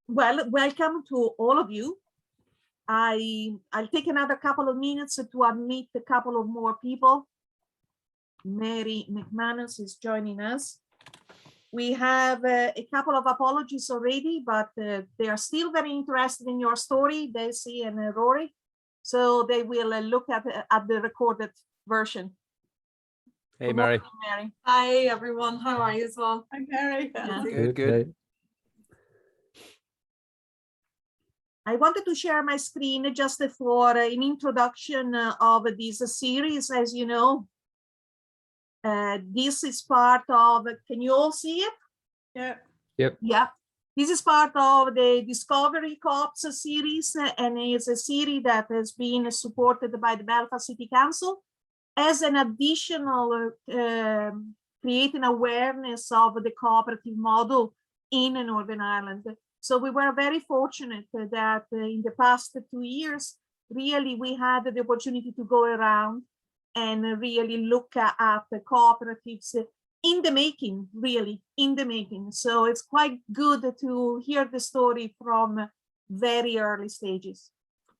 Well, welcome to all of you. I'll take another couple of minutes to admit a couple of more people. Mary McManus is joining us. We have a couple of apologies already, but they are still very interested in your story, Daisy and Rory. So they will look at the recorded version. Hey, Mary. Mary. Hi, everyone. How are you as well? Hi, Mary. Yeah. Good. I wanted to share my screen just for an introduction of this series. As you know, this is part of, can you all see it? Yeah. Yep. Yeah. This is part of the Discovery Co-ops series, and it's a series that has been supported by the Belfast City Council as an additional creating awareness of the cooperative model in Northern Ireland. So we were very fortunate that in the past 2 years, really we had the opportunity to go around and really look at the cooperatives in the making, really in the making. So it's quite good to hear the story from very early stages.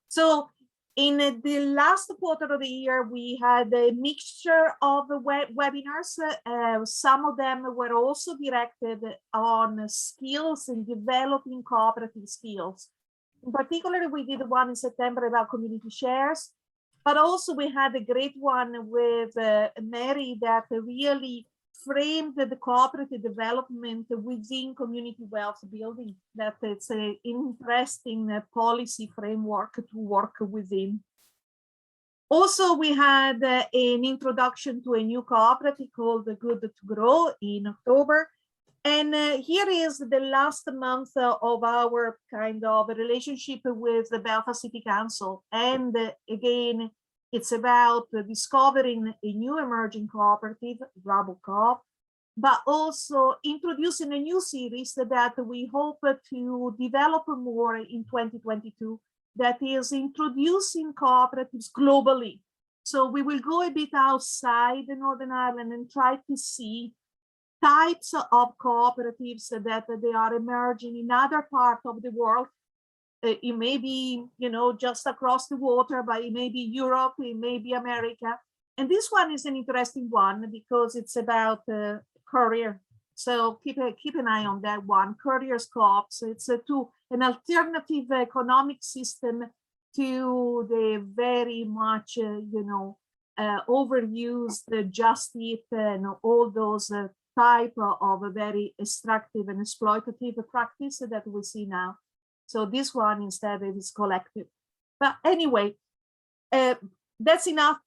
So in the last quarter of the year, we had a mixture of webinars. Some of them were also directed on skills and developing cooperative skills. In particular, we did one in September about community shares, but also we had a great one with Mary that really framed the cooperative development within community wealth building, that it's an interesting policy framework to work within. Also, we had an introduction to a new cooperative called Good to Grow in October. And here is the last month of our kind of relationship with the Belfast City Council. And again, it's about discovering a new emerging cooperative, Rabble Co-op, but also introducing a new series that we hope to develop more in 2022, that is introducing cooperatives globally. So we will go a bit outside Northern Ireland and try to see types of cooperatives that they are emerging in other parts of the world. It may be, you know, just across the water, but it may be Europe, it may be America. And this one is an interesting one because it's about courier. So keep an eye on that one. Couriers co-ops. It's an alternative economic system to the very much, overused Just Eat and all those type of a very extractive and exploitative practice that we see now. So this one instead is collective. But anyway, that's enough.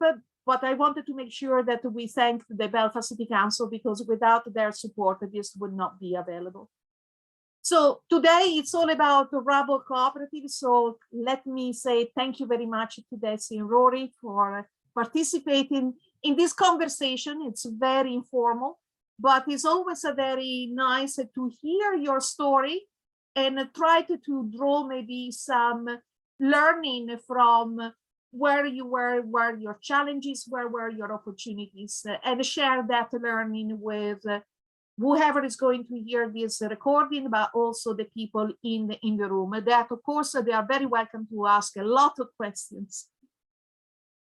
But I wanted to make sure that we thank the Belfast City Council, because without their support, this would not be available. So today it's all about the Rabble Cooperative. So let me say thank you very much to Desi and Rory for participating in this conversation. It's very informal, but it's always a very nice to hear your story and try to draw maybe some learning from where you were, where your challenges, where were your opportunities, and share that learning with whoever is going to hear this recording, but also the people in the room. That, of course, they are very welcome to ask a lot of questions.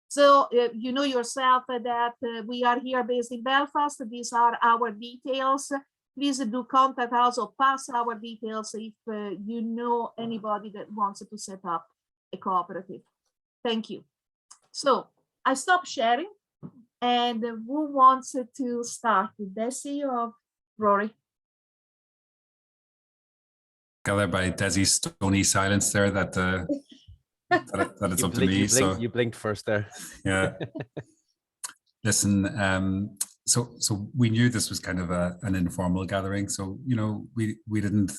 So you know yourself that we are here based in Belfast. These are our details. Please do contact us or pass our details if you know anybody that wants to set up a cooperative. Thank you. So I stop sharing, and who wants to start? Desi or Rory? Gathered by Desi's stony silence there that that it's up to me. So you blinked first there. Yeah. Listen, so we knew this was kind of an informal gathering. So, you know, we didn't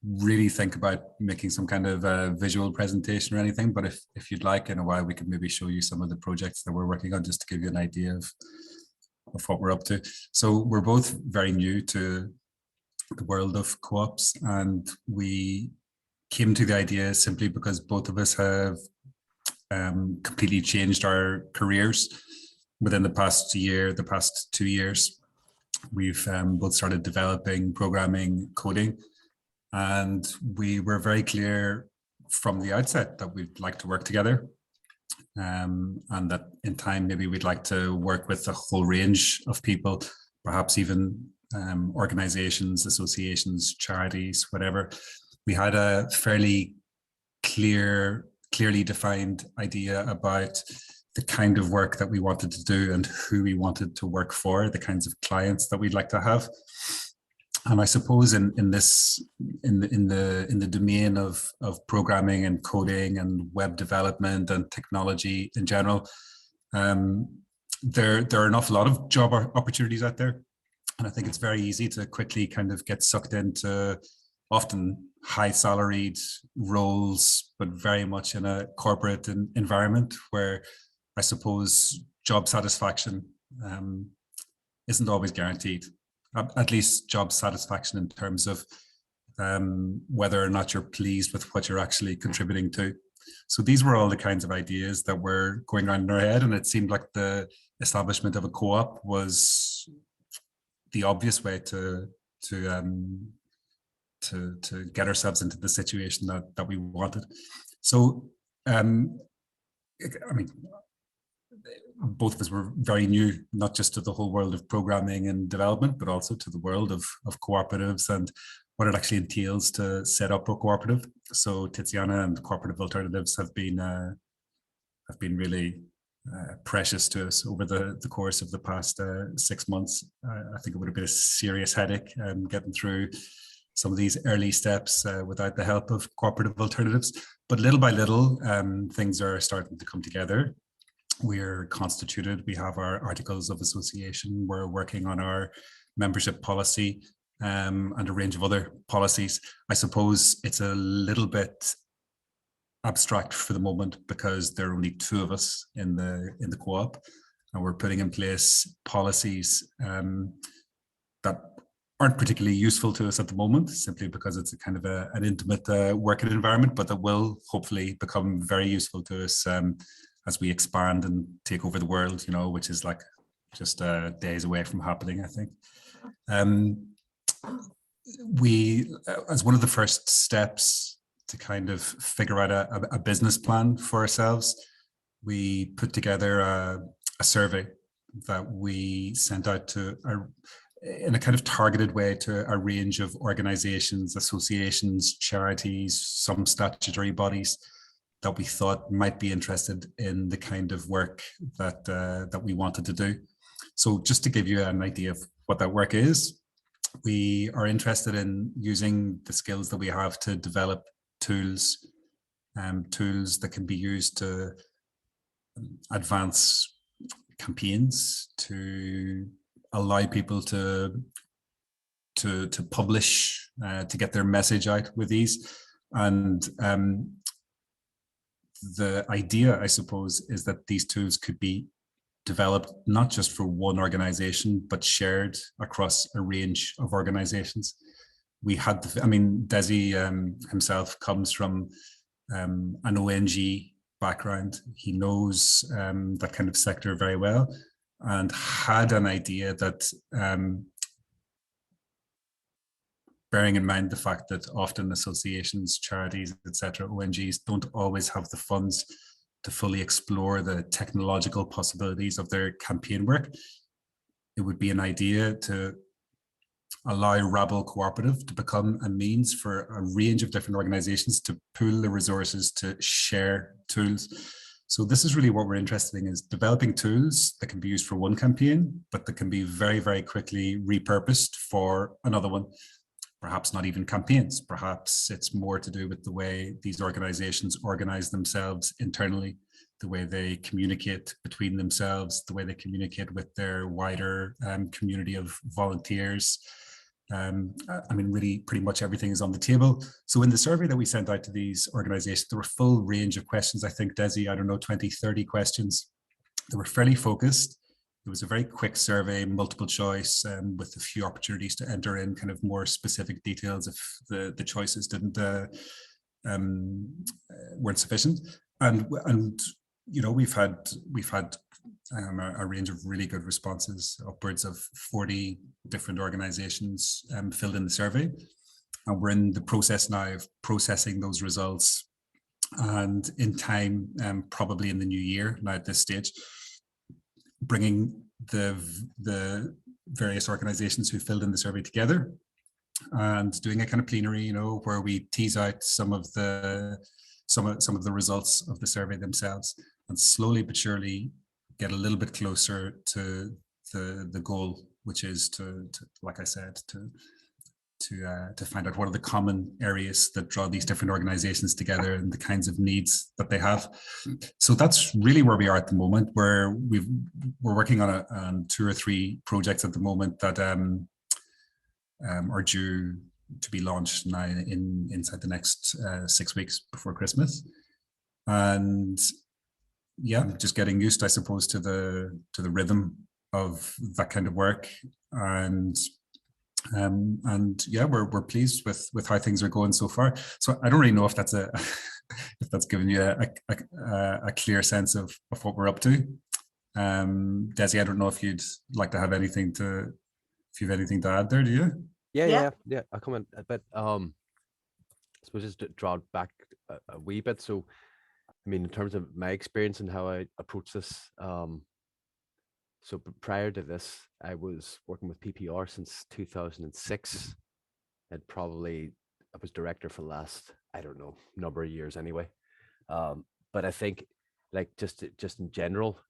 really think about making some kind of visual presentation or anything, but if you'd like, in a while we could maybe show you some of the projects that we're working on, just to give you an idea of what we're up to. So we're both very new to the world of co-ops, and we came to the idea simply because both of us have completely changed our careers within the past 2 years. We've both started developing, programming, coding, And we were very clear from the outset that we'd like to work together, and that in time, maybe we'd like to work with a whole range of people, perhaps even organizations, associations, charities, whatever. We had a fairly clearly defined idea about the kind of work that we wanted to do and who we wanted to work for, the kinds of clients that we'd like to have. And I suppose in the domain of programming and coding and web development and technology in general, there are an awful lot of job opportunities out there. And I think it's very easy to quickly kind of get sucked into often high salaried roles, but very much in a corporate environment where I suppose job satisfaction isn't always guaranteed. At least job satisfaction in terms of whether or not you're pleased with what you're actually contributing to. So these were all the kinds of ideas that were going around in our head, and it seemed like the establishment of a co-op was the obvious way to get ourselves into the situation that we wanted. So, I mean, both of us were very new, not just to the whole world of programming and development, but also to the world of cooperatives and what it actually entails to set up a cooperative. So Tiziana and Cooperative Alternatives have been really precious to us over the course of the past 6 months. I think it would have been a serious headache getting through some of these early steps without the help of Cooperative Alternatives. But little by little, things are starting to come together. We're constituted, we have our articles of association, we're working on our membership policy and a range of other policies. I suppose it's a little bit abstract for the moment because there are only 2 of us in the co-op, and we're putting in place policies that aren't particularly useful to us at the moment, simply because it's a kind of an intimate working environment, but that will hopefully become very useful to us as we expand and take over the world, you know, which is like just days away from happening, I think. We, as one of the first steps to kind of figure out a business plan for ourselves, we put together a survey that we sent out to in a kind of targeted way to a range of organizations, associations, charities, some statutory bodies that we thought might be interested in the kind of work that we wanted to do. So just to give you an idea of what that work is, we are interested in using the skills that we have to develop tools that can be used to advance campaigns, to allow people to publish, to get their message out with ease. And the idea, I suppose, is that these tools could be developed not just for one organization, but shared across a range of organizations. We had, Desi himself comes from an ONG background. He knows that kind of sector very well, and had an idea that, bearing in mind the fact that often associations, charities, etc., ONGs don't always have the funds to fully explore the technological possibilities of their campaign work, it would be an idea to allow Rabble Co-operative to become a means for a range of different organizations to pool the resources to share tools. So this is really what we're interested in, is developing tools that can be used for one campaign, but that can be very, very quickly repurposed for another one. Perhaps not even campaigns. Perhaps it's more to do with the way these organizations organize themselves internally, the way they communicate between themselves, the way they communicate with their wider community of volunteers. Really, pretty much everything is on the table. So in the survey that we sent out to these organizations, there were a full range of questions. I think, Desi, 20, 30 questions. They were fairly focused. It was a very quick survey, multiple choice, with a few opportunities to enter in kind of more specific details if the choices weren't sufficient. And we've had a range of really good responses. Upwards of 40 different organizations filled in the survey, And we're in the process now of processing those results. And in time, probably in the new year, now at this stage, bringing the various organizations who filled in the survey together and doing a kind of plenary, you know, where we tease out some of the results of the survey themselves, and slowly but surely get a little bit closer to the goal, which is to like I said, to find out what are the common areas that draw these different organizations together and the kinds of needs that they have. So that's really where we are at the moment, where we're working on 2 or 3 projects at the moment that are due to be launched now inside the next 6 weeks before Christmas. And yeah, just getting used, I suppose, to the rhythm of that kind of work. And yeah, we're pleased with how things are going so far. So I don't really know if that's if that's given you a clear sense of what we're up to. Desi, I don't know if you'd like to have anything to, if you have anything to add there, do you? Yeah. I'll comment a bit. I suppose just to draw it back a wee bit. So, I mean, in terms of my experience and how I approach this, so prior to this, I was working with PPR since 2006, and probably I was director for the last, I don't know, number of years anyway. But I think, like, just in general,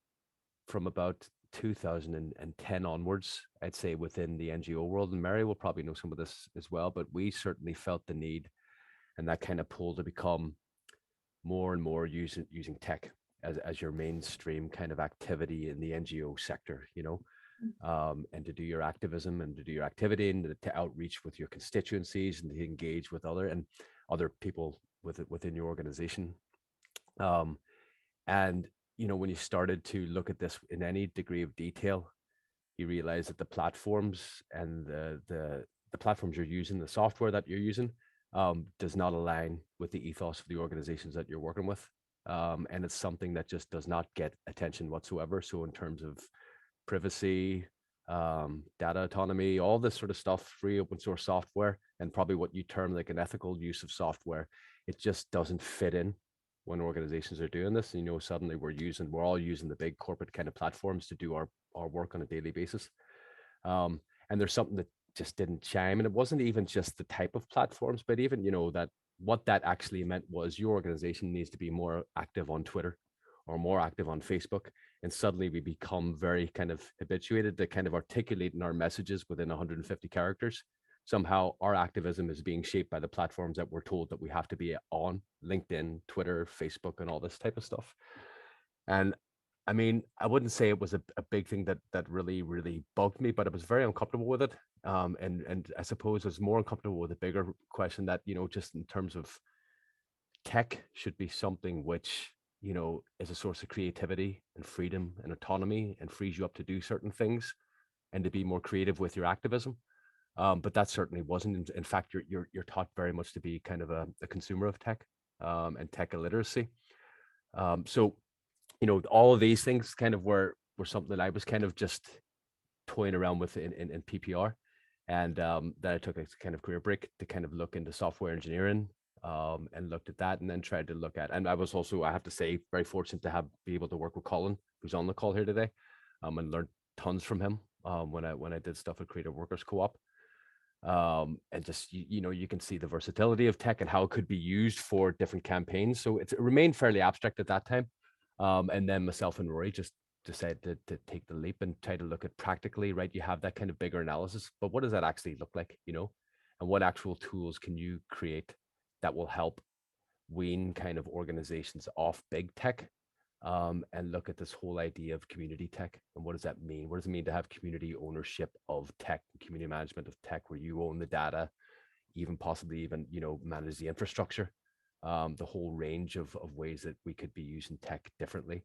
from about 2010 onwards, I'd say within the NGO world, and Mary will probably know some of this as well, but we certainly felt the need and that kind of pull to become more and more using tech as your mainstream kind of activity in the NGO sector, you know, and to do your activism and to do your activity and to outreach with your constituencies and to engage with other people within your organization. And, you know, when you started to look at this in any degree of detail, you realize that the platforms and the platforms you're using, the software that you're using, does not align with the ethos of the organizations that you're working with. And it's something that just does not get attention whatsoever. So in terms of privacy, data autonomy, all this sort of stuff, free open source software, and probably what you term like an ethical use of software, it just doesn't fit in when organizations are doing this. And, you know, suddenly we're all using the big corporate kind of platforms to do our work on a daily basis. And there's something that just didn't chime. And it wasn't even just the type of platforms, but even, you know, that what that actually meant was your organization needs to be more active on Twitter or more active on Facebook. And suddenly we become very kind of habituated to kind of articulating our messages within 150 characters. Somehow our activism is being shaped by the platforms that we're told that we have to be on: LinkedIn, Twitter, Facebook, and all this type of stuff. And I mean, I wouldn't say it was a big thing that really, really bugged me, but I was very uncomfortable with it. And I suppose I was more uncomfortable with a bigger question that, you know, just in terms of tech should be something which, you know, is a source of creativity and freedom and autonomy and frees you up to do certain things and to be more creative with your activism. But that certainly wasn't. In fact, you're taught very much to be kind of a consumer of tech, and tech illiteracy. So, you know, all of these things kind of were something that I was kind of just toying around with in PPR. And then I took a kind of career break to kind of look into software engineering, and looked at that, and then tried to look at, and I was also, I have to say, very fortunate to be able to work with Colin, who's on the call here today, and learned tons from him when I did stuff at Creative Workers Co-op. And just, you know, you can see the versatility of tech and how it could be used for different campaigns. So it remained fairly abstract at that time. And then myself and Rory just decided to take the leap and try to look at practically, right? You have that kind of bigger analysis, but what does that actually look like, you know? And what actual tools can you create that will help wean kind of organizations off big tech, and look at this whole idea of community tech? And what does that mean? What does it mean to have community ownership of tech, community management of tech, where you own the data, even possibly even, you know, manage the infrastructure, the whole range of ways that we could be using tech differently.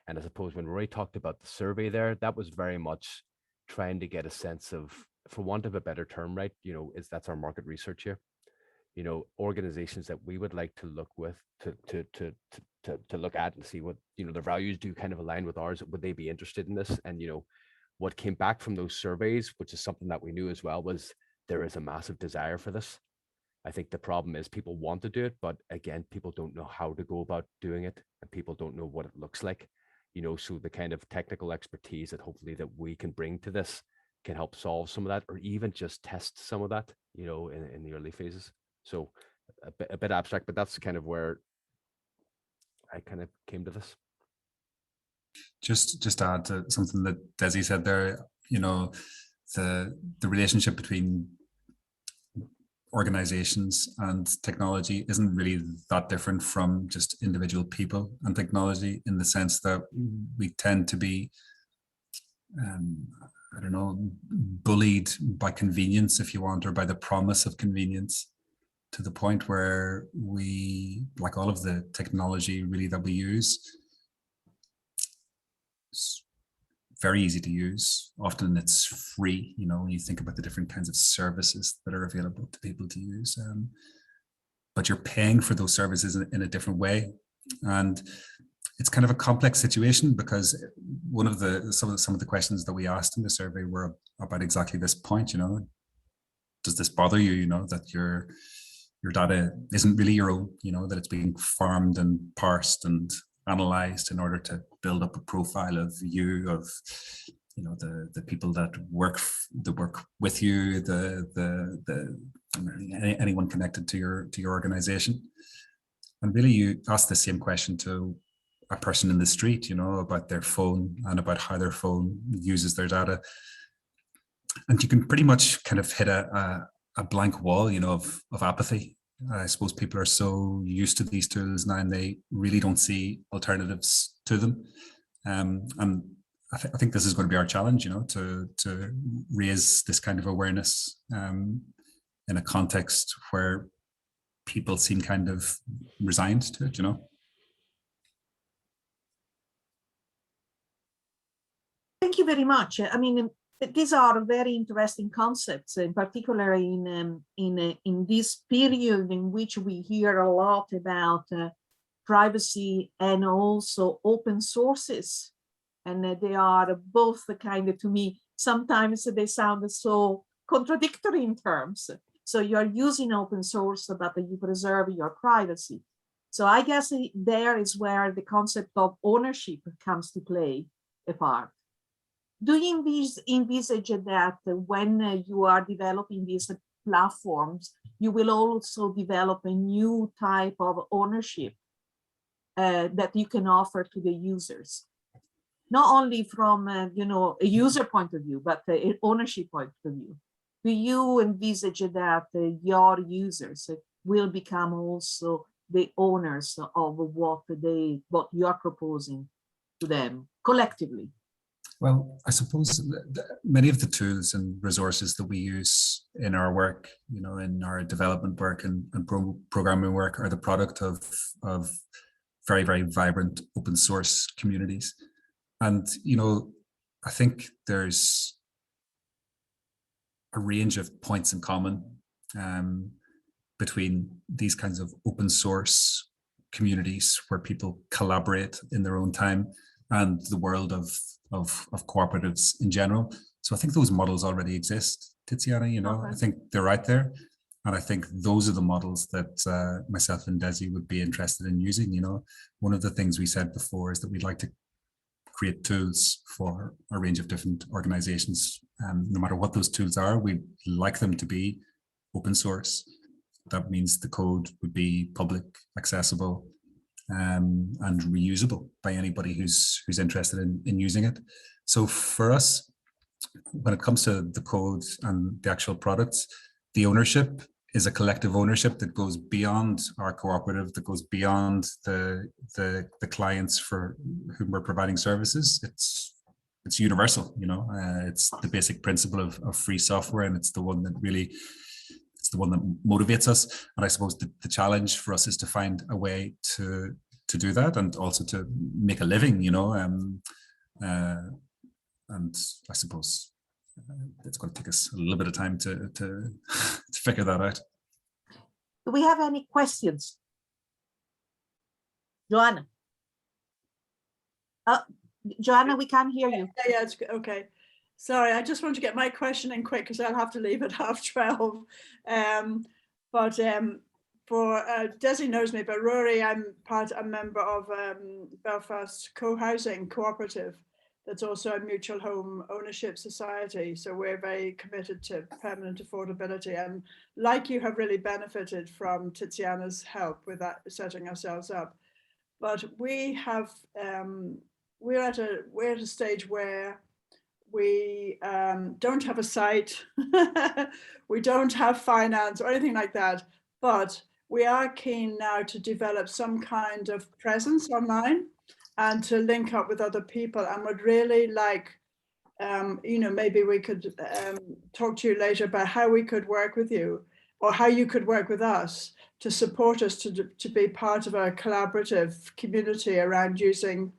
And I suppose when Roy talked about the survey there, that was very much trying to get a sense of, for want of a better term, right, you know, that's our market research here. You know, organizations that we would like to look with, to look at and see what, you know, their values do kind of align with ours. Would they be interested in this? And, you know, what came back from those surveys, which is something that we knew as well, was there is a massive desire for this. I think the problem is people want to do it, but again, people don't know how to go about doing it, and people don't know what it looks like, you know. So the kind of technical expertise that hopefully that we can bring to this can help solve some of that, or even just test some of that, you know, in the early phases. So a bit abstract, but that's kind of where I kind of came to this. Just to add to something that Desi said there, you know, the relationship between organizations and technology isn't really that different from just individual people and technology, in the sense that we tend to be, I don't know, bullied by convenience, if you want, or by the promise of convenience, to the point where we, like all of the technology really that we use, it's very easy to use. Often it's free, you know, when you think about the different kinds of services that are available to people to use. But you're paying for those services in a different way. And it's kind of a complex situation, because one of some of the questions that we asked in the survey were about exactly this point, you know. Does this bother you, you know, that your data isn't really your own, you know, that it's being farmed and parsed and analyzed in order to build up a profile of you, of, you know, the people that work with you, anyone connected to your organization. And really, you ask the same question to a person in the street, you know, about their phone and about how their phone uses their data, and you can pretty much kind of hit a blank wall, you know, of apathy. I suppose people are so used to these tools now, and they really don't see alternatives to them. And I think this is going to be our challenge, you know, to raise this kind of awareness in a context where people seem kind of resigned to it, you know. Thank you very much. I mean, these are very interesting concepts, in particular in this period in which we hear a lot about privacy and also open sources. And they are both kind of, to me, sometimes they sound so contradictory in terms. So you're using open source, but you preserve your privacy. So I guess there is where the concept of ownership comes to play a part. Do you envisage that when you are developing these platforms, you will also develop a new type of ownership that you can offer to the users? Not only from you know, a user point of view, but an ownership point of view. Do you envisage that your users will become also the owners of what you're proposing to them collectively? Well, I suppose many of the tools and resources that we use in our work, you know, in our development work and programming work, are the product of very, very vibrant open source communities. And, you know, I think there's a range of points in common between these kinds of open source communities where people collaborate in their own time and the world of cooperatives in general. So I think those models already exist, Tiziana, you know. Okay. I think they're right there. And I think those are the models that myself and Desi would be interested in using, you know. One of the things we said before is that we'd like to create tools for a range of different organizations. No matter what those tools are, we'd like them to be open source. That means the code would be public, accessible, and reusable by anybody who's interested in using it. So for us, when it comes to the code and the actual products, the ownership is a collective ownership that goes beyond our cooperative, that goes beyond the clients for whom we're providing services. It's universal, you know. It's the basic principle of free software, and it's the one that really, it's the one that motivates us. And I suppose the challenge for us is to find a way to do that, and also to make a living, you know. And I suppose it's going to take us a little bit of time to figure that out. Do we have any questions? Joanna? Joanna, we can't hear you. Yeah, it's okay. Sorry, I just want to get my question in quick because I'll have to leave at 12:30. But for Desi knows me, but Rory, I'm a member of Belfast Co-operative. That's also a mutual home ownership society. So we're very committed to permanent affordability, and like you have really benefited from Tiziana's help with that, setting ourselves up. But we have we're at a stage where we don't have a site, we don't have finance or anything like that, but we are keen now to develop some kind of presence online and to link up with other people, and would really like, maybe we could talk to you later about how we could work with you, or how you could work with us to support us to be part of a collaborative community around using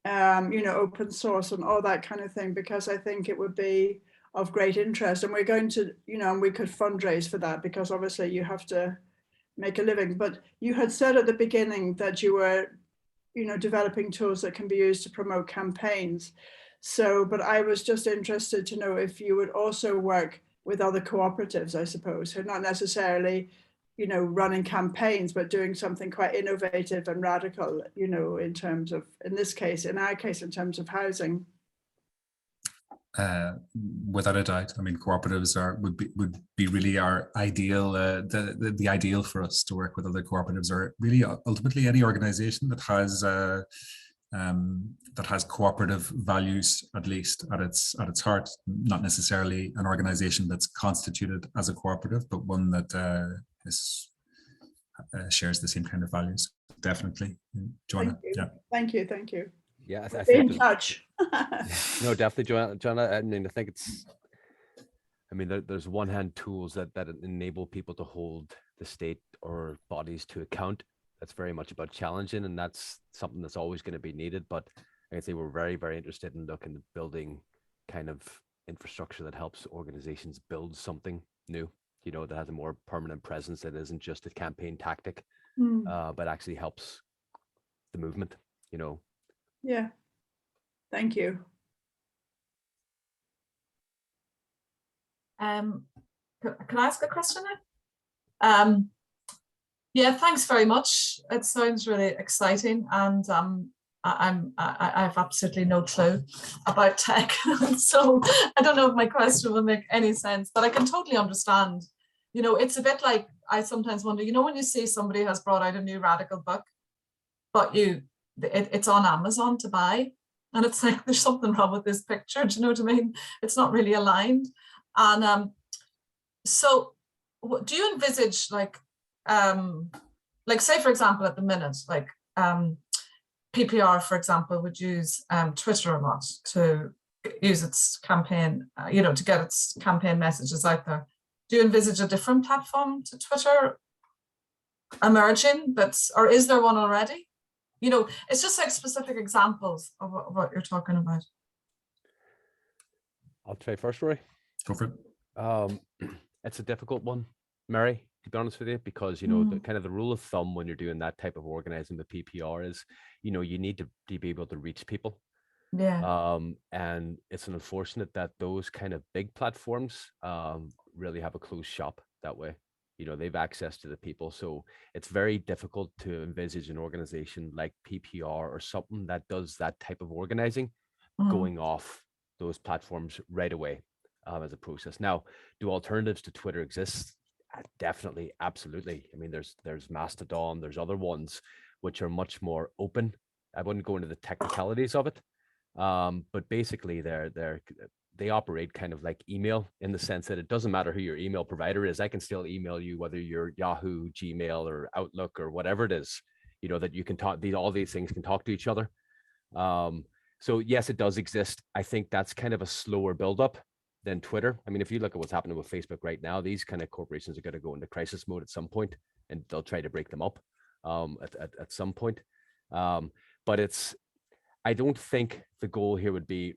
open source and all that kind of thing, because I think it would be of great interest. And we're going to, and we could fundraise for that, because obviously you have to make a living. But you had said at the beginning that you were, developing tools that can be used to promote campaigns. So, but I was just interested to know if you would also work with other cooperatives, I suppose, who are not necessarily, running campaigns, but doing something quite innovative and radical, in terms of, in our case, in terms of housing. Without a doubt, I mean, cooperatives would be really our ideal. The ideal for us to work with other cooperatives, or really ultimately any organization that has cooperative values, at least at its heart. Not necessarily an organization that's constituted as a cooperative, but one that shares the same kind of values. Definitely, Joanna. Yeah. Thank you. Yeah, I Be think in touch. no, definitely, Joanna. I mean, I think there's one hand tools that enable people to hold the state or bodies to account. That's very much about challenging, and that's something that's always going to be needed. But I say we're very, very interested in looking at building kind of infrastructure that helps organizations build something new, that has a more permanent presence, that isn't just a campaign tactic, but actually helps the movement, Yeah, thank you. Can I ask a question now? Yeah, thanks very much. It sounds really exciting, and I have absolutely no clue about tech, so I don't know if my question will make any sense, but I can totally understand. It's a bit like, I sometimes wonder, when you see somebody has brought out a new radical book, but it's on Amazon to buy, and it's like, there's something wrong with this picture. Do you know what I mean? It's not really aligned. And so do you envisage like say, for example, at the minute, like PPR, for example, would use Twitter a lot to use its campaign, to get its campaign messages out there. Do you envisage a different platform to Twitter emerging, or is there one already? It's just like specific examples of what you're talking about. I'll try first, Rory. Go for it. It's a difficult one, Mary, to be honest with you, because the kind of the rule of thumb when you're doing that type of organizing with PPR is, you need to be able to reach people. Yeah. And it's unfortunate that those kind of big platforms really have a closed shop that way. They've access to the people, so it's very difficult to envisage an organization like PPR or something that does that type of organizing going off those platforms right away as a process. Now, do alternatives to Twitter exist? Definitely, absolutely. I mean, there's Mastodon, there's other ones which are much more open. I wouldn't go into the technicalities of it, but basically they operate kind of like email, in the sense that it doesn't matter who your email provider is. I can still email you, whether you're Yahoo, Gmail, or Outlook, or whatever it is, that you can talk, all these things can talk to each other. So yes, it does exist. I think that's kind of a slower buildup than Twitter. I mean, if you look at what's happening with Facebook right now, these kind of corporations are going to go into crisis mode at some point, and they'll try to break them up at some point. But I don't think the goal here would be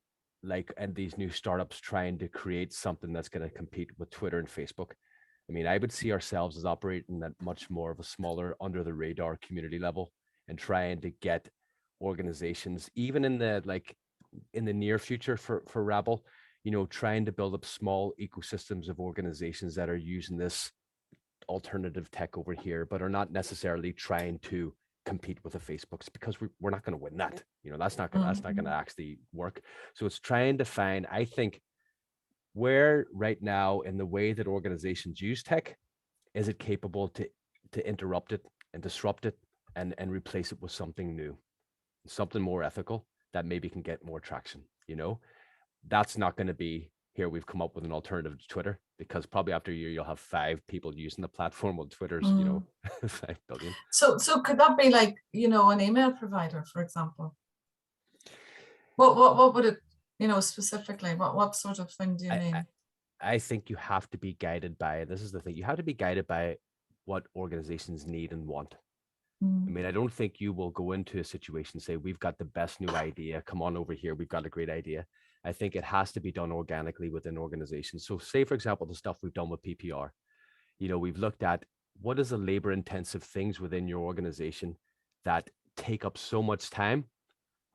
and these new startups trying to create something that's going to compete with Twitter and Facebook. I mean, I would see ourselves as operating at much more of a smaller, under the radar community level, and trying to get organizations, even in the near future for Rabble, trying to build up small ecosystems of organizations that are using this alternative tech over here, but are not necessarily trying to compete with the Facebooks, because we're not going to win that. You know, that's not going to actually work. So it's trying to find, I think, where right now in the way that organizations use tech, is it capable to interrupt it and disrupt it and replace it with something new, something more ethical that maybe can get more traction. You know, that's not going to be here. We've come up with an alternative to Twitter, because probably after a year you'll have 5 people using the platform, while Twitter's, you know, 5 billion. So could that be like, you know, an email provider, for example? What would it, you know, specifically, what sort of thing do you mean? I think you have to be guided by, this is the thing, you have to be guided by what organizations need and want. I mean, I don't think you will go into a situation and say, we've got the best new idea, come on over here, we've got a great idea. I think it has to be done organically within organizations. So say, for example, the stuff we've done with PPR, you know, we've looked at what is the labor intensive things within your organization that take up so much time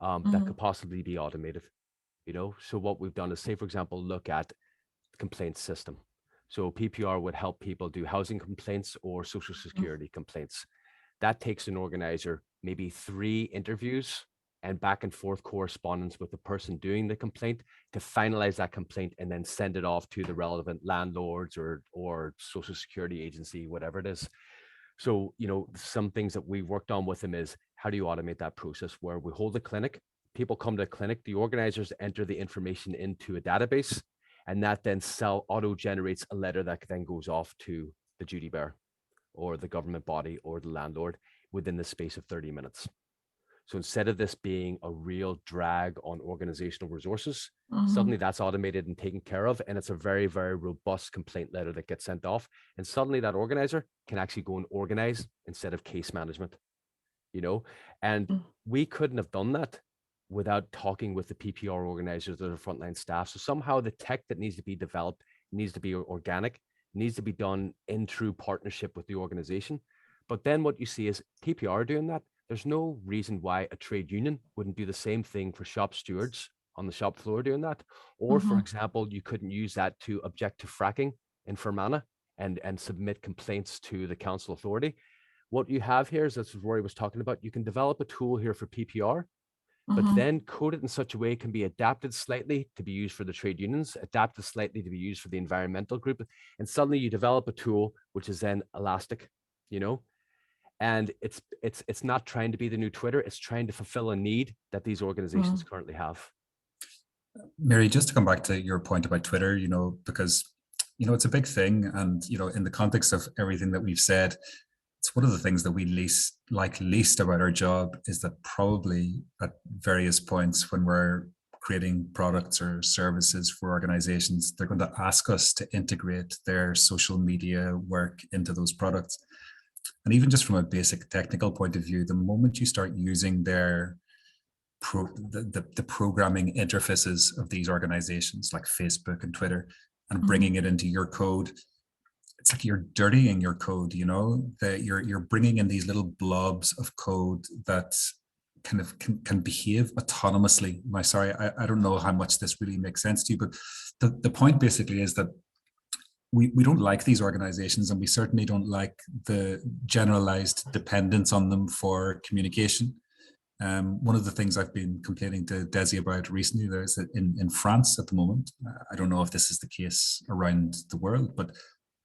that could possibly be automated, you know? So what we've done is, say, for example, look at the complaints system. So PPR would help people do housing complaints or social security complaints. That takes an organizer maybe 3 interviews and back and forth correspondence with the person doing the complaint to finalize that complaint and then send it off to the relevant landlords or social security agency, whatever it is. So, you know, some things that we've worked on with them is, how do you automate that process where we hold a clinic, people come to the clinic, the organizers enter the information into a database, and that then auto generates a letter that then goes off to the duty bearer or the government body or the landlord within the space of 30 minutes. So instead of this being a real drag on organizational resources, suddenly that's automated and taken care of. And it's a very, very robust complaint letter that gets sent off. And suddenly that organizer can actually go and organize instead of case management, you know? And we couldn't have done that without talking with the PPR organizers or the frontline staff. So somehow the tech that needs to be developed needs to be organic, needs to be done in true partnership with the organization. But then what you see is PPR doing that. There's no reason why a trade union wouldn't do the same thing for shop stewards on the shop floor doing that. Or for example, you couldn't use that to object to fracking in Fermanagh and submit complaints to the council authority. What you have here is, that's what Rory was talking about. You can develop a tool here for PPR, but then code it in such a way it can be adapted slightly to be used for the trade unions, adapted slightly to be used for the environmental group. And suddenly you develop a tool which is then elastic, you know? And it's not trying to be the new Twitter, it's trying to fulfill a need that these organizations currently have. Mary, just to come back to your point about Twitter, you know, because, you know, it's a big thing. And, you know, in the context of everything that we've said, it's one of the things that we least about our job, is that probably at various points when we're creating products or services for organizations, they're going to ask us to integrate their social media work into those products. And even just from a basic technical point of view, the moment you start using their the programming interfaces of these organizations like Facebook and Twitter and bringing it into your code, it's like you're dirtying your code, you know, that you're bringing in these little blobs of code that kind of can behave autonomously. I don't know how much this really makes sense to you, but the point basically is that we don't like these organizations, and we certainly don't like the generalized dependence on them for communication. One of the things I've been complaining to Desi about recently, there's in France at the moment, I don't know if this is the case around the world, but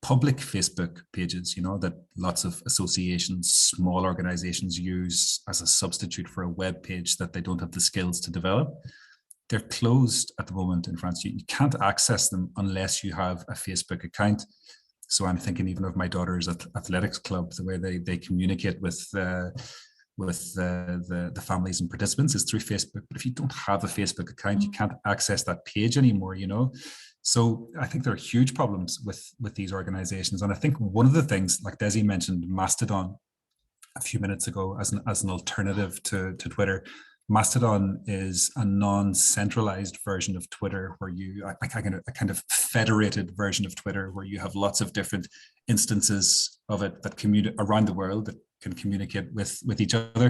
public Facebook pages, you know, that lots of associations, small organizations use as a substitute for a web page that they don't have the skills to develop. They're closed at the moment in France. You can't access them unless you have a Facebook account. So I'm thinking even of my daughter's athletics club, the way they communicate with the families and participants is through Facebook. But if you don't have a Facebook account, you can't access that page anymore, you know. So I think there are huge problems with these organizations. And I think one of the things, like Desi mentioned, Mastodon a few minutes ago as an alternative to Twitter. Mastodon is a non-centralized version of Twitter, where a kind of federated version of Twitter, where you have lots of different instances of it that communicate around the world, that can communicate with each other.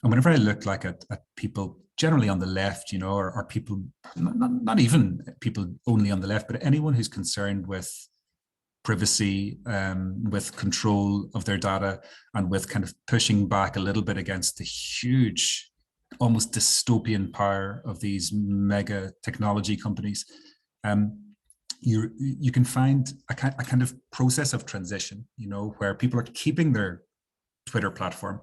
And whenever I look like at people generally on the left, you know, or people, not even people only on the left, but anyone who's concerned with privacy, with control of their data, and with kind of pushing back a little bit against the huge, almost dystopian power of these mega technology companies. You can find a kind of process of transition, you know, where people are keeping their Twitter platform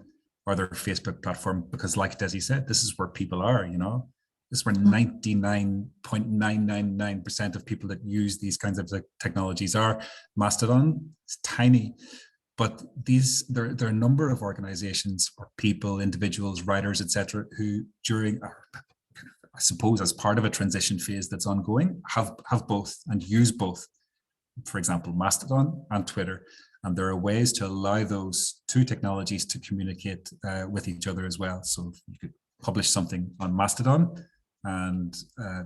or their Facebook platform because, like Desi said, this is where people are, you know. This is where 99.999% of people that use these kinds of technologies are. Mastodon is tiny, but there are a number of organizations or people, individuals, writers, etc., who during, I suppose, as part of a transition phase that's ongoing, have both and use both. For example, Mastodon and Twitter. And there are ways to allow those two technologies to communicate with each other as well. So you could publish something on Mastodon, and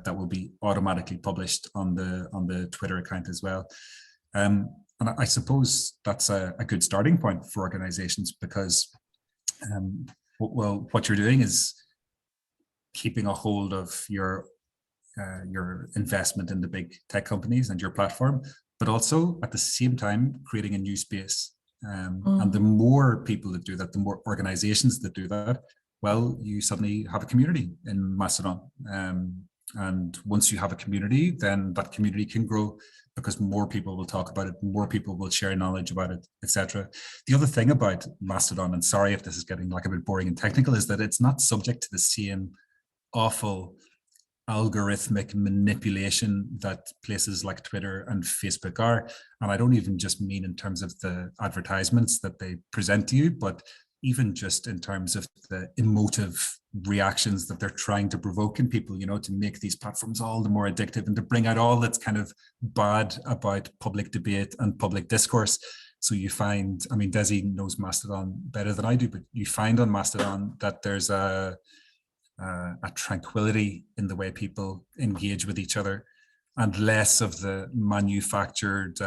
that will be automatically published on the Twitter account as well. And I suppose that's a good starting point for organizations, because well, what you're doing is keeping a hold of your investment in the big tech companies and your platform, but also at the same time creating a new space. And the more people that do that, the more organizations that do that, well, you suddenly have a community in Mastodon. And once you have a community, then that community can grow because more people will talk about it, more people will share knowledge about it, etc. The other thing about Mastodon, and sorry if this is getting like a bit boring and technical, is that it's not subject to the same awful algorithmic manipulation that places like Twitter and Facebook are. And I don't even just mean in terms of the advertisements that they present to you, but even just in terms of the emotive reactions that they're trying to provoke in people, you know, to make these platforms all the more addictive and to bring out all that's kind of bad about public debate and public discourse. So you find, I mean, Desi knows Mastodon better than I do, but you find on Mastodon that there's a tranquility in the way people engage with each other, and less of the manufactured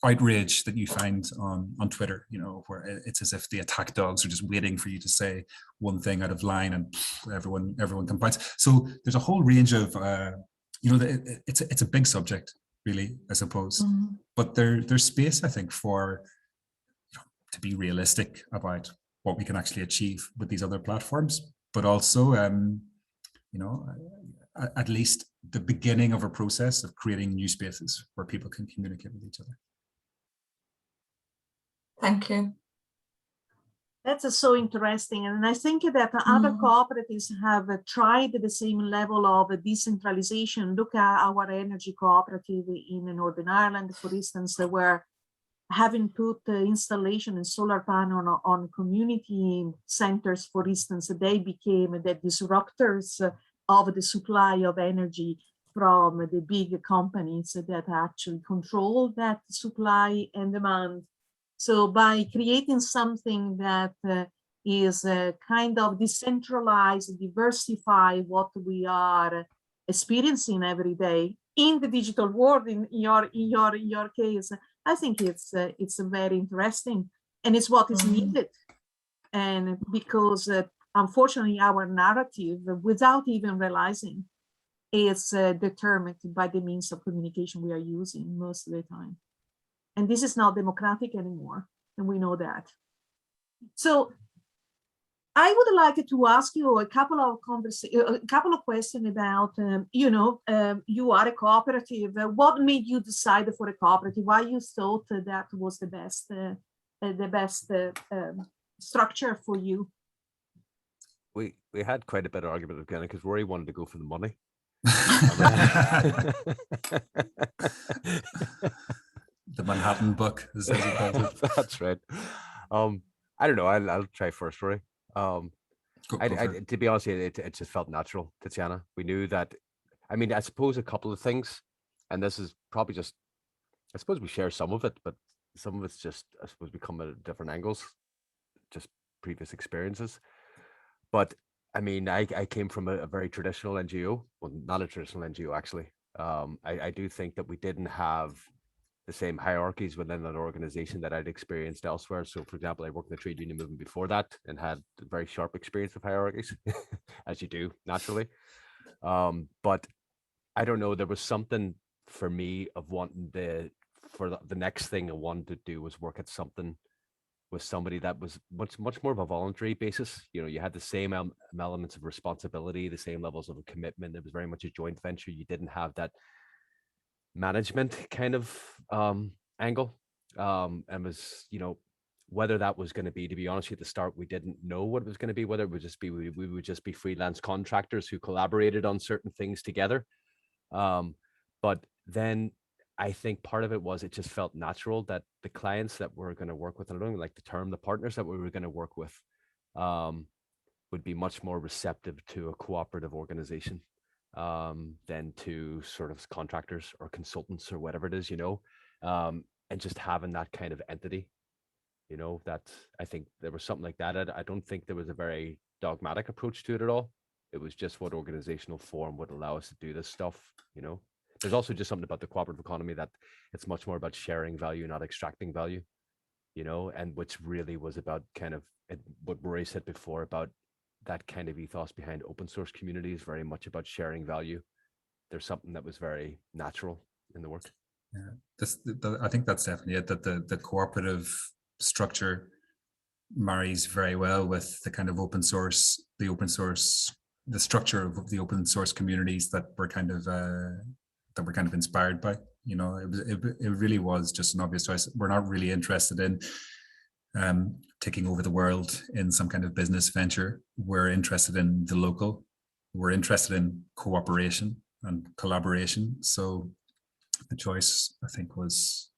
outrage that you find on Twitter, you know, where it's as if the attack dogs are just waiting for you to say one thing out of line and everyone complains. So there's a whole range of, you know, it's a big subject, really, I suppose. But there's space, I think, for, you know, to be realistic about what we can actually achieve with these other platforms, but also, you know, at least the beginning of a process of creating new spaces where people can communicate with each other. Thank you. That's so interesting. And I think that other cooperatives have tried the same level of decentralization. Look at our energy cooperative in Northern Ireland, for instance, where having put the installation and solar panel on community centers, for instance, they became the disruptors of the supply of energy from the big companies that actually control that supply and demand. So by creating something that is kind of decentralized, diversify what we are experiencing every day in the digital world, in your case, I think it's very interesting, and it's what is needed. And because unfortunately our narrative, without even realizing, is determined by the means of communication we are using most of the time. And this is not democratic anymore, and we know that. So I would like to ask you a couple of questions about, you know, you are a cooperative. What made you decide for a cooperative? Why you thought that was the best structure for you? We had quite a bit of argument again because Rory wanted to go for the money. The Manhattan book, as he calls it. That's right. I don't know. I'll try first, Rory. To be honest, it just felt natural, Tatiana. We knew that. I mean, I suppose a couple of things, and this is probably just, I suppose we share some of it, but some of it's just, I suppose, we come at different angles, just previous experiences. But I mean, I came from a very traditional NGO, well, not a traditional NGO actually. I do think that we didn't have the same hierarchies within that organization that I'd experienced elsewhere. So for example, I worked in the trade union movement before that and had a very sharp experience with hierarchies, as you do naturally. But I don't know, there was something for me of wanting the for the next thing I wanted to do was work at something with somebody that was much more of a voluntary basis. You know, you had the same elements of responsibility, the same levels of commitment. It was very much a joint venture. You didn't have that management kind of angle, and was, you know, whether that was going to be honest at the start, we didn't know what it was going to be, whether it would just be we would just be freelance contractors who collaborated on certain things together. But then I think part of it was it just felt natural that the clients that we're going to work with, and I don't even like the term, the partners that we were going to work with, would be much more receptive to a cooperative organization than to sort of contractors or consultants or whatever it is, you know, and just having that kind of entity, you know, that I think there was something like that. I don't think there was a very dogmatic approach to it at all. It was just what organizational form would allow us to do this stuff, you know. There's also just something about the cooperative economy that it's much more about sharing value, not extracting value, you know, and which really was about kind of what Rory said before about that kind of ethos behind open source communities, very much about sharing value. There's something that was very natural in the work. Yeah, I think that's definitely it, that the cooperative structure marries very well with the kind of the structure of the open source communities that we're kind of inspired by. You know, it really was just an obvious choice. We're not really interested in taking over the world in some kind of business venture. We're interested in the local. We're interested in cooperation and collaboration. So the choice, I think, was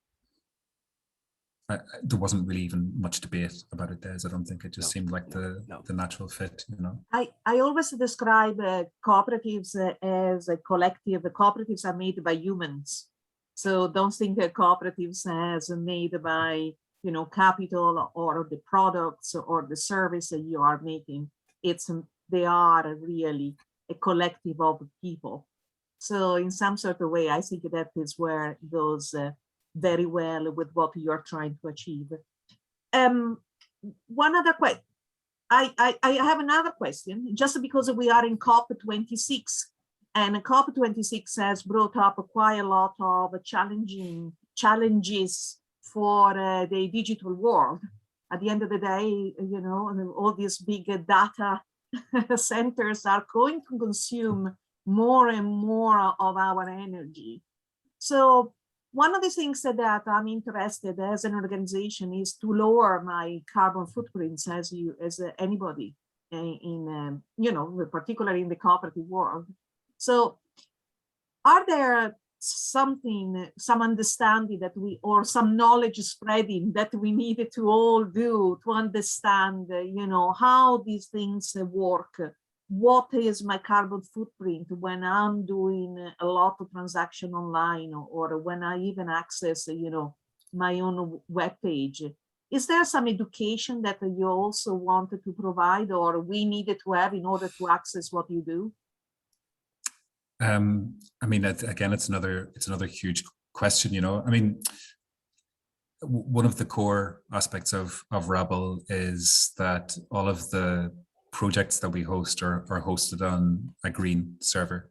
there wasn't really even much debate about it, Des. I don't think it just seemed like the natural fit, you know. I always describe cooperatives as a collective. The cooperatives are made by humans. So don't think that cooperatives as made by, you know, capital or the products or the service that you are making. They are really a collective of people. So in some sort of way, I think that is where it goes very well with what you're trying to achieve. One other question. I have another question, just because we are in COP26, and COP26 has brought up quite a lot of challenges for the digital world. At the end of the day, you know, all these big data centers are going to consume more and more of our energy. So one of the things that I'm interested as an organization is to lower my carbon footprints as anybody in you know, particularly in the cooperative world. So are there some understanding that or some knowledge spreading that we needed to all do to understand, you know, how these things work? What is my carbon footprint when I'm doing a lot of transaction online, or when I even access, you know, my own web page? Is there some education that you also wanted to provide, or we needed to have in order to access what you do? I mean, again, it's another huge question, you know. I mean, one of the core aspects of Rabble is that all of the projects that we host are hosted on a green server.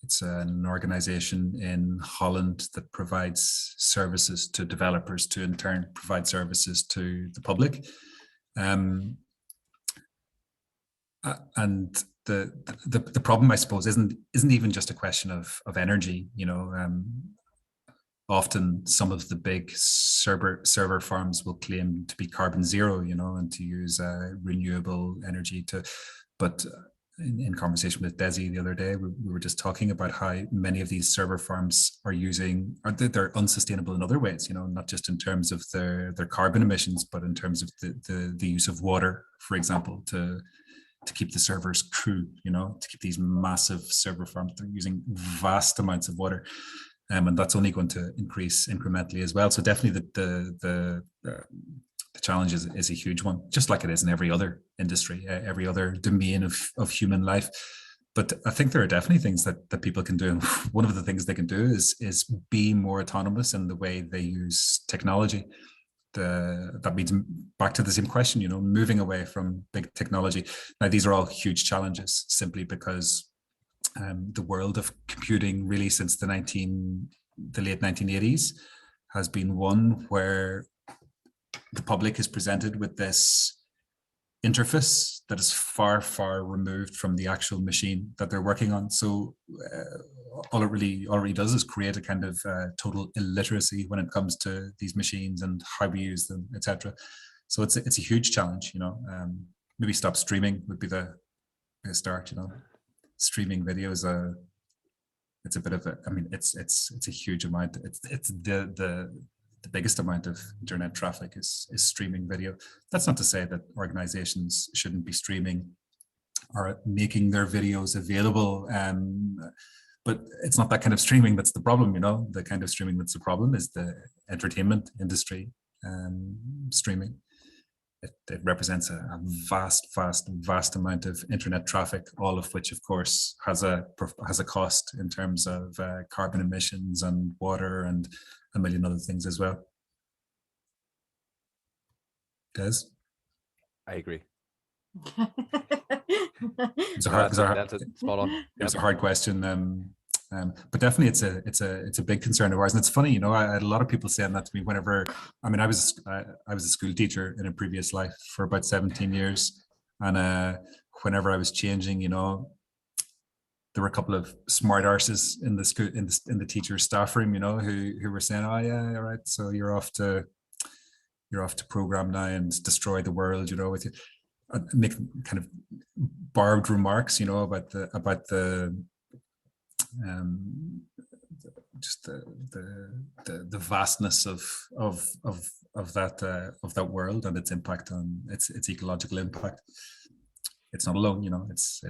It's an organization in Holland that provides services to developers to in turn provide services to the public. And the problem, I suppose, isn't even just a question of energy. You know, often some of the big server farms will claim to be carbon zero, you know, and to use renewable energy but in conversation with Desi the other day, we were just talking about how many of these server farms they're unsustainable in other ways, you know, not just in terms of their carbon emissions, but in terms of the use of water, for example, to keep the servers cool, you know, to keep these massive server farms, they're using vast amounts of water. And that's only going to increase incrementally as well. So definitely the challenge is a huge one, just like it is in every other industry, every other domain of human life. But I think there are definitely things that people can do. And one of the things they can do is be more autonomous in the way they use technology. That means back to the same question, you know, moving away from big technology. Now, these are all huge challenges simply because the world of computing really since the the late 1980s has been one where the public is presented with this interface that is far, far removed from the actual machine that they're working on. So all it really does is create a kind of total illiteracy when it comes to these machines and how we use them, etc. So it's a huge challenge, you know. Maybe stop streaming would be the start, you know. Streaming video is it's a bit of a, I mean, it's a huge amount. It's the biggest amount of internet traffic is streaming video. That's not to say that organizations shouldn't be streaming or making their videos available, but it's not that kind of streaming that's the problem, you know. The kind of streaming that's the problem is the entertainment industry streaming. It represents a vast amount of internet traffic, all of which, of course, has a cost in terms of carbon emissions and water and a million other things as well. Des? I agree. It's a spot on. It was a hard question, but definitely it's a big concern of ours. And it's funny, you know, I had a lot of people saying that to me whenever, I mean, I was a school teacher in a previous life for about 17 years, and whenever I was changing, you know, there were a couple of smart arses in the school, in the teacher staff room, you know, who were saying, "Oh yeah, all right, so you're off to program now and destroy the world," you know, with you, make kind of barbed remarks, you know, about the just the vastness of that world and its impact on its ecological impact. It's not alone, you know. It's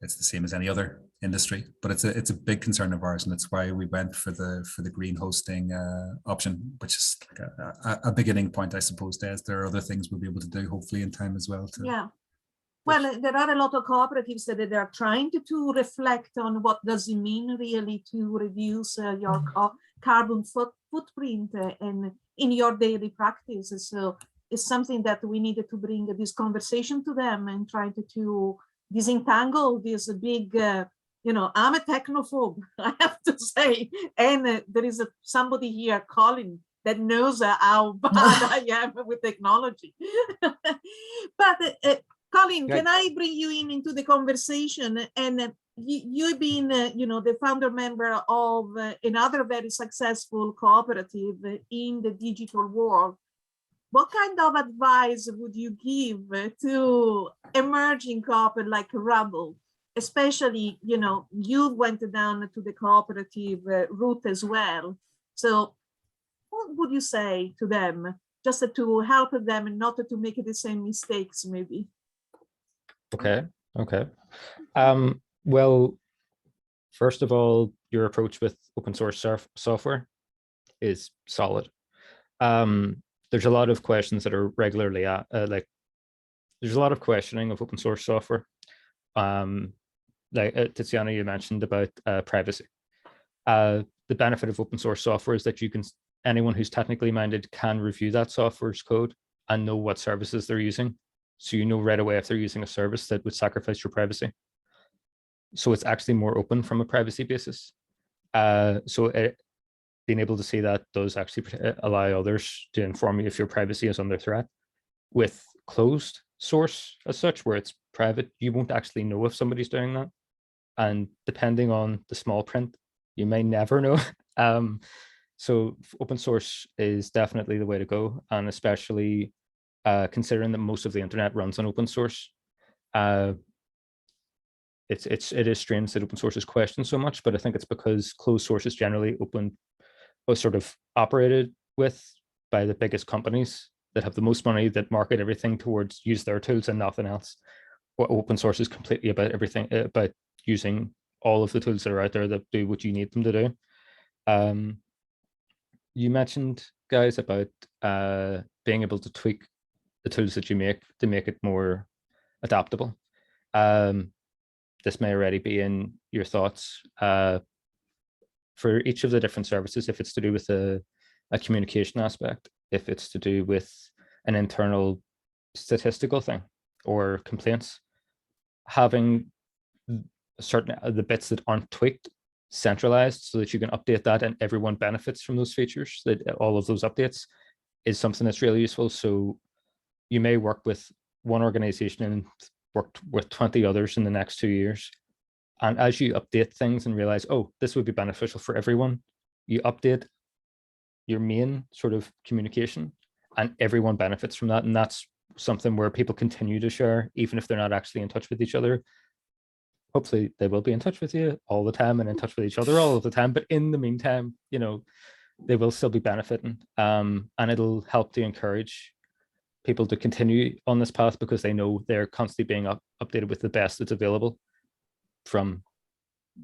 the same as any other industry, but it's a big concern of ours, and it's why we went for the green hosting option, which is like a beginning point, I suppose. There are other things we'll be able to do, hopefully, in time as well. Yeah. Well, there are a lot of cooperatives that they are trying to reflect on what does it mean really to reduce your carbon footprint and in your daily practice. So it's something that we needed to bring this conversation to them and try to disentangle this big, you know, I'm a technophobe, I have to say, and there is somebody here, Colin, that knows how bad I am with technology. But Colin, can I bring you into the conversation? And you've been, you know, the founder member of another very successful cooperative in the digital world. What kind of advice would you give to emerging cooperatives like Rabble? Especially, you know, you went down to the cooperative route as well. So what would you say to them, just to help them not to make the same mistakes, maybe? Okay. Well, first of all, your approach with open source software is solid. There's a lot of questions that are regularly there's a lot of questioning of open source software. Like Tiziana, you mentioned about privacy. The benefit of open source software is that anyone who's technically minded can review that software's code and know what services they're using. So you know right away if they're using a service that would sacrifice your privacy. So it's actually more open from a privacy basis. Being able to see that does actually allow others to inform you if your privacy is under threat. With closed source as such, where it's private, you won't actually know if somebody's doing that. And depending on the small print, you may never know. So open source is definitely the way to go, and especially considering that most of the internet runs on open source. It is strange that open source is questioned so much, but I think it's because closed source is generally sort of operated with by the biggest companies that have the most money, that market everything towards use their tools and nothing else. What open source is completely about everything, about using all of the tools that are out there that do what you need them to do. You mentioned, guys, about being able to tweak the tools that you make to make it more adaptable. This may already be in your thoughts. For each of the different services, if it's to do with a communication aspect, if it's to do with an internal statistical thing or complaints, having the bits that aren't tweaked centralized so that you can update that and everyone benefits from those features, that all of those updates is something that's really useful. So you may work with one organization and worked with 20 others in the next 2 years. And as you update things and realize, oh, this would be beneficial for everyone, you update your main sort of communication and everyone benefits from that. And that's something where people continue to share, even if they're not actually in touch with each other. Hopefully they will be in touch with you all the time and in touch with each other all of the time. But in the meantime, you know, they will still be benefiting. And it'll help to encourage people to continue on this path because they know they're constantly being updated with the best that's available. From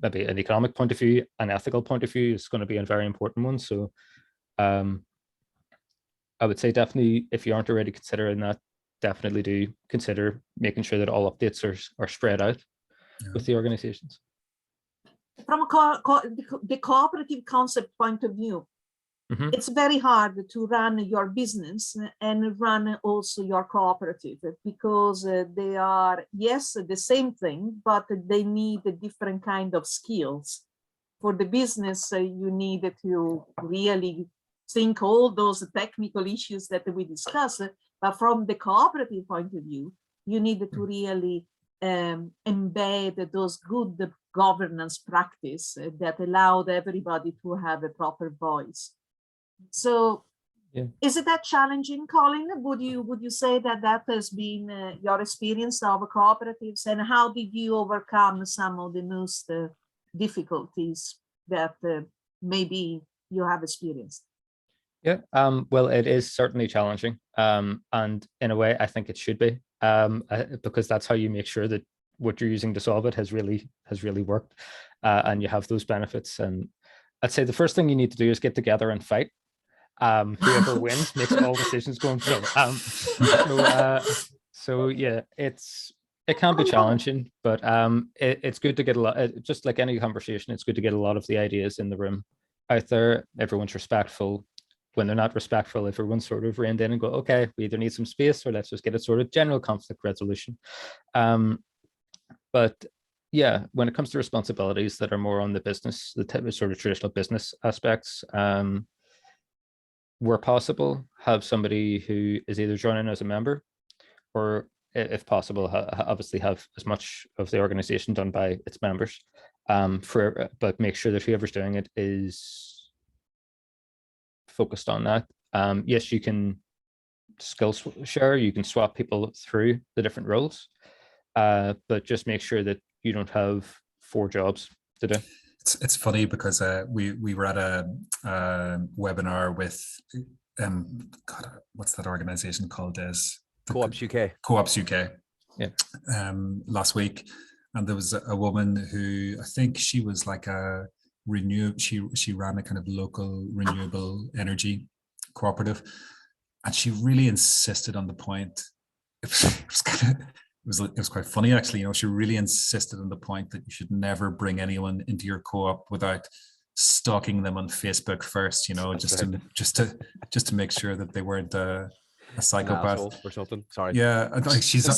maybe an economic point of view, an ethical point of view is going to be a very important one. So I would say definitely, if you aren't already considering that, definitely do consider making sure that all updates are spread out with the organizations. From the cooperative concept point of view, it's very hard to run your business and run also your cooperative because they are, yes, the same thing, but they need a different kind of skills. For the business, you need to really think all those technical issues that we discussed, but from the cooperative point of view, you need to really embed those good governance practice that allowed everybody to have a proper voice. So is it that challenging, Colin? Would you say that has been your experience of cooperatives, and how did you overcome some of the most difficulties that maybe you have experienced? Yeah, well, it is certainly challenging. And in a way, I think it should be, because that's how you make sure that what you're using to solve it has really worked, and you have those benefits. And I'd say the first thing you need to do is get together and fight. Whoever wins makes all decisions going. So yeah, it can be challenging, but it's good to get a lot. Just like any conversation, it's good to get a lot of the ideas in the room out there. Everyone's respectful. When they're not respectful, everyone's sort of reined in and go, okay, we either need some space or let's just get a sort of general conflict resolution. But yeah, when it comes to responsibilities that are more on the business, the type of sort of traditional business aspects, where possible, have somebody who is either joining as a member or, if possible, obviously have as much of the organization done by its members, but make sure that whoever's doing it is focused on that. Yes, you can skill share, you can swap people through the different roles, but just make sure that you don't have 4 jobs to do. It's funny because we were at a webinar with God, what's that organization called? Co-ops UK. Co-ops UK. Yeah. Last week, and there was a woman who, I think she was like a she ran a kind of local renewable energy cooperative, and she really insisted on the point. It was quite funny, actually. You know, she really insisted on the point that you should never bring anyone into your co-op without stalking them on Facebook first. You know, just to make sure that they weren't a psychopath or something. Sorry. Yeah, like she's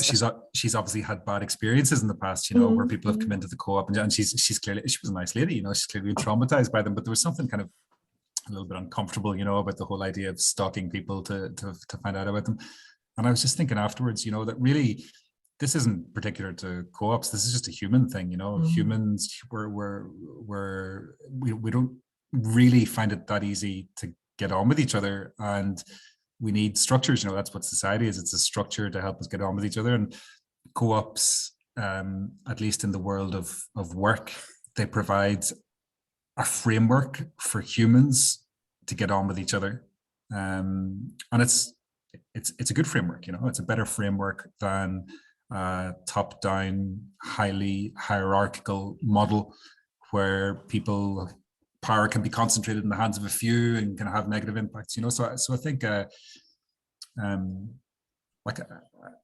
obviously had bad experiences in the past. You know, where people have come into the co-op, and she's clearly, she was a nice lady. You know, she's clearly traumatized by them, but there was something kind of a little bit uncomfortable, you know, about the whole idea of stalking people to find out about them. And I was just thinking afterwards, you know, that really, this isn't particular to co-ops. This is just a human thing, you know. Humans, we don't really find it that easy to get on with each other, and we need structures. You know, that's what society is. It's a structure to help us get on with each other. And co-ops, at least in the world of work, they provide a framework for humans to get on with each other, and it's a good framework. You know, it's a better framework than top-down, highly hierarchical model where power can be concentrated in the hands of a few and can have negative impacts. You know, so I think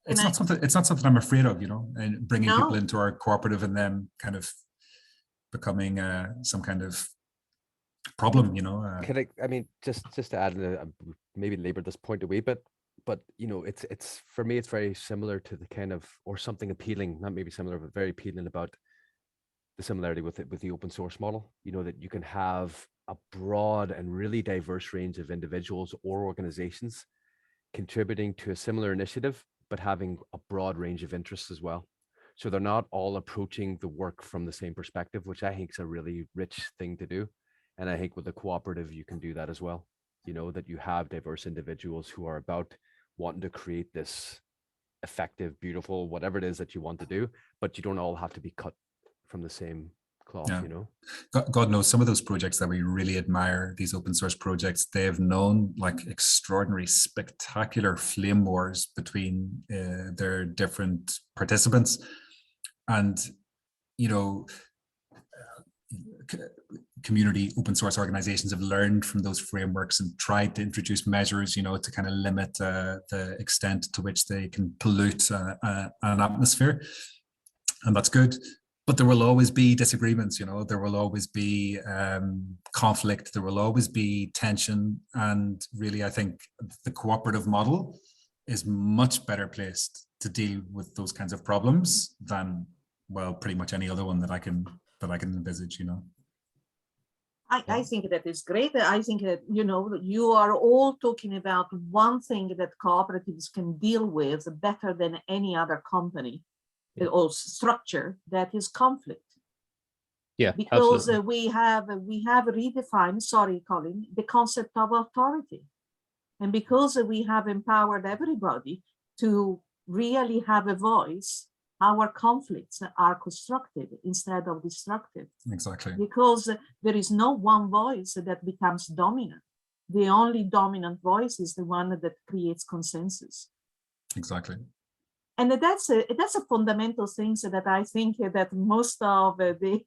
it's not something I'm afraid of. You know, and bringing people into our cooperative and then kind of becoming some kind of problem. You know, I mean, just to add, maybe labor this point a wee bit. But you know, it's for me, it's very similar to the kind of, or something appealing, not maybe similar, but very appealing about the similarity with it with the open source model, you know, that you can have a broad and really diverse range of individuals or organizations contributing to a similar initiative, but having a broad range of interests as well. So they're not all approaching the work from the same perspective, which I think is a really rich thing to do. And I think with the cooperative, you can do that as well. You know, that you have diverse individuals who are about wanting to create this effective, beautiful, whatever it is that you want to do, but you don't all have to be cut from the same cloth, Yeah. you know? God knows some of those projects that we really admire, these open source projects, they've known like extraordinary, spectacular flame wars between their different participants. And, you know, community open source organizations have learned from those frameworks and tried to introduce measures, you know, to kind of limit the extent to which they can pollute an atmosphere. And that's good. But there will always be disagreements, you know, there will always be conflict, there will always be tension. And really, I think the cooperative model is much better placed to deal with those kinds of problems than, well, pretty much any other one that I can envisage, you know. I think that is great. I think that, you know, you are all talking about one thing that cooperatives can deal with better than any other company or structure, that is conflict. Yeah, because absolutely. we have redefined, sorry, Colin, the concept of authority. And because we have empowered everybody to really have a voice, our conflicts are constructive instead of destructive. Exactly. Because there is no one voice that becomes dominant. The only dominant voice is the one that creates consensus. Exactly. And that's a fundamental thing that I think that most of the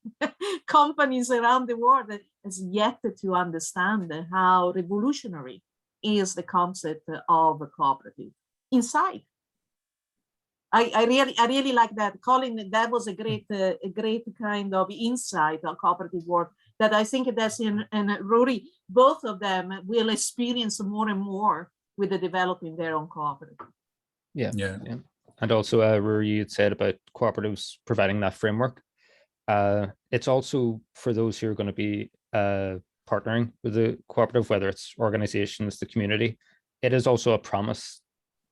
companies around the world has yet to understand how revolutionary is the concept of a cooperative inside. I really like that, Colin. That was a great kind of insight on cooperative work that I think that's and Rory, both of them will experience more and more with the developing their own cooperative. Yeah. And also, Rory, you had said about cooperatives providing that framework. It's also for those who are going to be partnering with the cooperative, whether it's organizations, the community, it is also a promise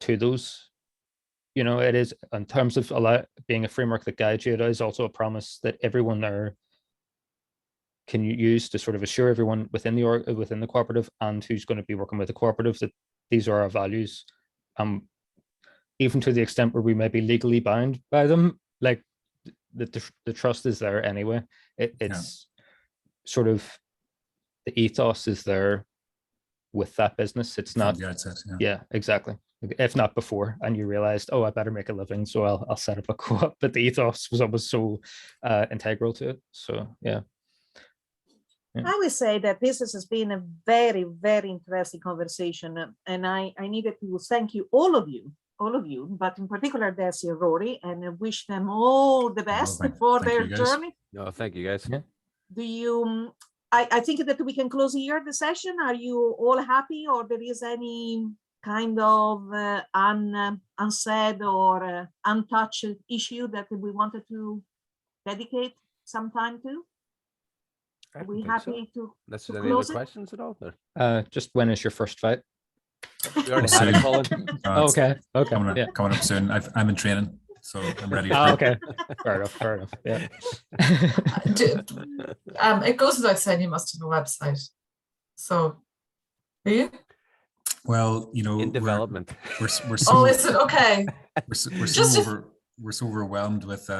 to those. You know, it is in terms of being a framework that guides you, it is also a promise that everyone there can use to sort of assure everyone within the cooperative and who's going to be working with the cooperative that these are our values. Even to the extent where we may be legally bound by them, like the trust is there anyway. It's sort of the ethos is there with that business. It's not the outset, yeah, exactly. If not before, and you realized, oh, I better make a living, so I'll set up a co-op. But the ethos was always so integral to it. So yeah. I would say that this has been a very, very interesting conversation, and I needed to thank you, all of you, but in particular Desi and Rory, and wish them all the best for their journey. No, thank you guys. Yeah. Do you? I think that we can close here the session. Are you all happy, or there is any kind of unsaid or untouched issue that we wanted to dedicate some time to? Are we happy to Unless to there's any other close it? questions at all? Just when is your first fight? We already had it, Colin. Okay. Coming up soon. I'm in training, so I'm ready. Okay. Fair enough. Yeah. It goes without saying you must have a website. So, do you? Well, you know, In development. We're so, Oh, is it okay? We're so overwhelmed with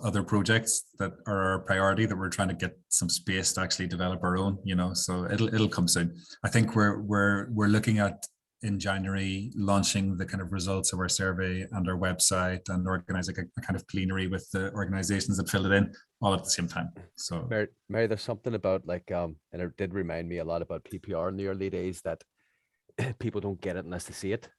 other projects that are our priority that we're trying to get some space to actually develop our own, you know, so it'll come soon. I think we're looking at in January launching the kind of results of our survey and our website and organizing a kind of plenary with the organizations that filled it in all at the same time. So Mary, there's something about like and it did remind me a lot about PPR in the early days that people don't get it unless they see it.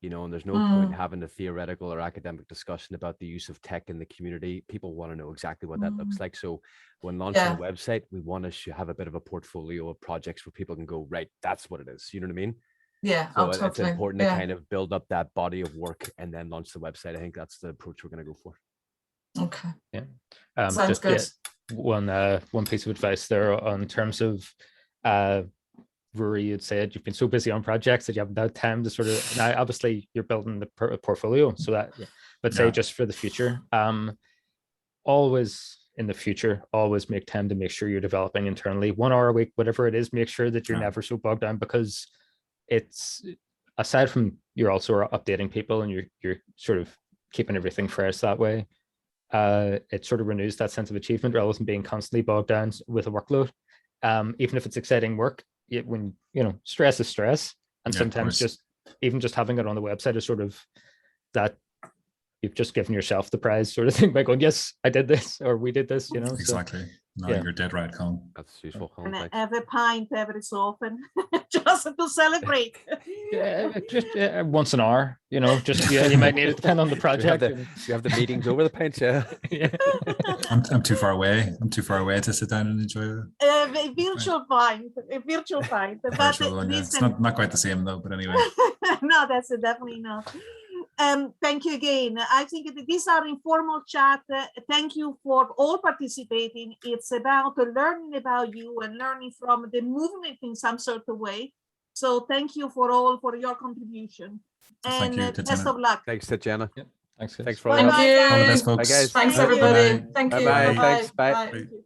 You know, and there's no point having a theoretical or academic discussion about the use of tech in the community. People want to know exactly what that looks like. So when launching a website, we want to have a bit of a portfolio of projects where people can go, right, that's what it is. You know what I mean? Yeah, so totally. It's important to kind of build up that body of work and then launch the website. I think that's the approach we're going to go for. Okay. Sounds Sounds good. One piece of advice there on terms of Rory, you'd said you've been so busy on projects that you haven't had time to sort of, now obviously you're building the portfolio, so that, but say just for the future, always in the future, always make time to make sure you're developing internally, 1 hour a week, whatever it is, make sure that you're never so bogged down, because it's, aside from you're also updating people and you're sort of keeping everything fresh that way, it sort of renews that sense of achievement rather than being constantly bogged down with a workload. Even if it's exciting work, when stress is stress, and sometimes just having it on the website is sort of that you've just given yourself the prize sort of thing by going, yes, I did this, or we did this, Exactly. So, no, you're dead right, Colin. That's useful. Colin, And thanks. have a pint every so often, just to celebrate. just once an hour, just you might need it, depend on the project. You have the meetings over the pinch, yeah. I'm too far away. I'm too far away to sit down and enjoy it. A virtual pint, But Virtual one, yeah. It's listen, not quite the same though, but anyway. no, that's definitely not. Thank you again. I think these are informal chat. Thank you for all participating. It's about learning about you and learning from the movement in some sort of way. So thank you for your contribution. Thank And you, best Tatiana. of luck. Thanks, Tatjana. Thanks, guys. Thanks for all Thank that. you. All the best, folks. Bye, guys. Thanks, Thank you. everybody. Bye. Thank you. Bye-bye. Bye-bye. Thanks. Bye. Bye. Thank you.